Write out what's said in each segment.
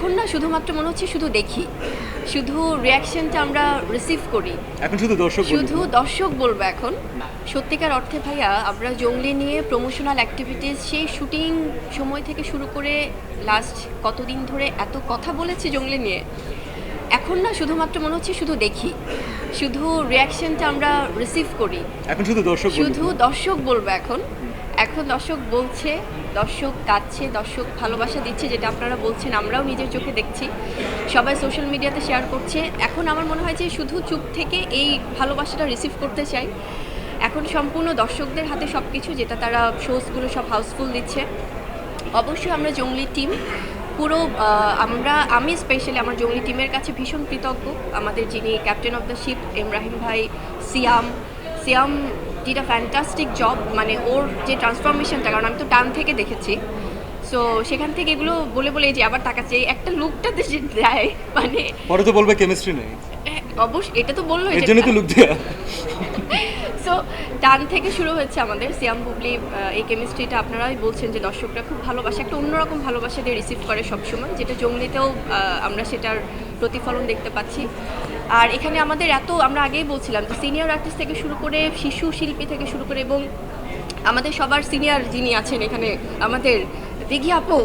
এখন না শুধুমাত্র মনে হচ্ছে শুধু দেখি, শুধু রিয়াকশনটা আমরা রিসিভ করি। এখন শুধু দর্শক বলবো এখন। সত্যিকার অর্থে ভাইয়া আমরা জঙ্গলি নিয়ে প্রমোশনাল অ্যাক্টিভিটিস সেই শুটিং সময় থেকে শুরু করে লাস্ট কতদিন ধরে এত কথা বলেছি জঙ্গলি নিয়ে। এখন না শুধুমাত্র মনে হচ্ছে শুধু দেখি, শুধু রিয়াকশনটা আমরা রিসিভ করি। এখন শুধু দর্শক বলবো এখন। এখন দর্শক বলছে, দর্শক কাঁদছে, দর্শক ভালোবাসা দিচ্ছে, যেটা আপনারা বলছেন আমরাও নিজের চোখে দেখছি, সবাই সোশ্যাল মিডিয়াতে শেয়ার করছে। এখন আমার মনে হয় যে শুধু চুপ থেকে এই ভালোবাসাটা রিসিভ করতে চাই। এখন সম্পূর্ণ দর্শকদের হাতে সব কিছু, যেটা তারা শোজগুলো সব হাউসফুল দিচ্ছে। অবশ্যই আমরা জঙ্গলি টিম পুরো আমি স্পেশালি আমার জঙ্গলি টিমের কাছে ভীষণ কৃতজ্ঞ। আমাদের যিনি ক্যাপ্টেন অফ দ্য শিপ এমরাহিম ভাই, সিয়াম ডিড আ ফ্যান্টাস্টিক জব। মানে ওর যে ট্রান্সফরমেশনটা, কারণ আমি তো টান থেকে দেখেছি, সো সেখান থেকে এগুলো বলে বলে যে আবার টাকাচ্ছে একটা লুকটাতে যে দেয়, মানে পরে তো বলবে কেমিস্ট্রি নেই। অবশ্যই এটা তো বললো, এর জন্য তো লুক দেয়া। সো টান থেকে শুরু হয়েছে আমাদের সিয়াম বুবলি। এই কেমিস্ট্রিটা আপনারাই বলছেন যে দর্শকরা খুব ভালোবাসে, একটা অন্যরকম ভালোবাসা দিয়ে রিসিভ করে সবসময়, যেটা জঙ্গলিতেও আমরা সেটার প্রতিফলন দেখতে পাচ্ছি। আর এখানে আমাদের আমরা আগেই বলছিলাম যে সিনিয়র আর্টিস্ট থেকে শুরু করে শিশু শিল্পী থেকে শুরু করে, এবং আমাদের সবার সিনিয়র যিনি আছেন এখানে আমাদের দিঘি আপু,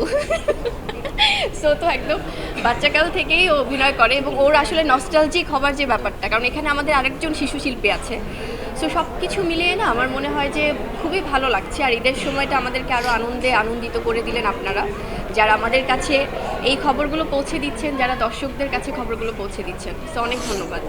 সো তো একদম বাচ্চাকাল থেকেই ও অভিনয় করে, এবং ওর আসলে নস্টালজিক হবার যে ব্যাপারটা, কারণ এখানে আমাদের আরেকজন শিশু শিল্পী আছে। সো সব কিছু মিলিয়ে না আমার মনে হয় যে খুবই ভালো লাগছে। আর ঈদের সময়টা আমাদেরকে আরও আনন্দিত করে দিলেন আপনারা, যারা আমাদের কাছে এই খবরগুলো পৌঁছে দিচ্ছেন, যারা দর্শকদের কাছে খবরগুলো পৌঁছে দিচ্ছেন। সো অনেক ধন্যবাদ।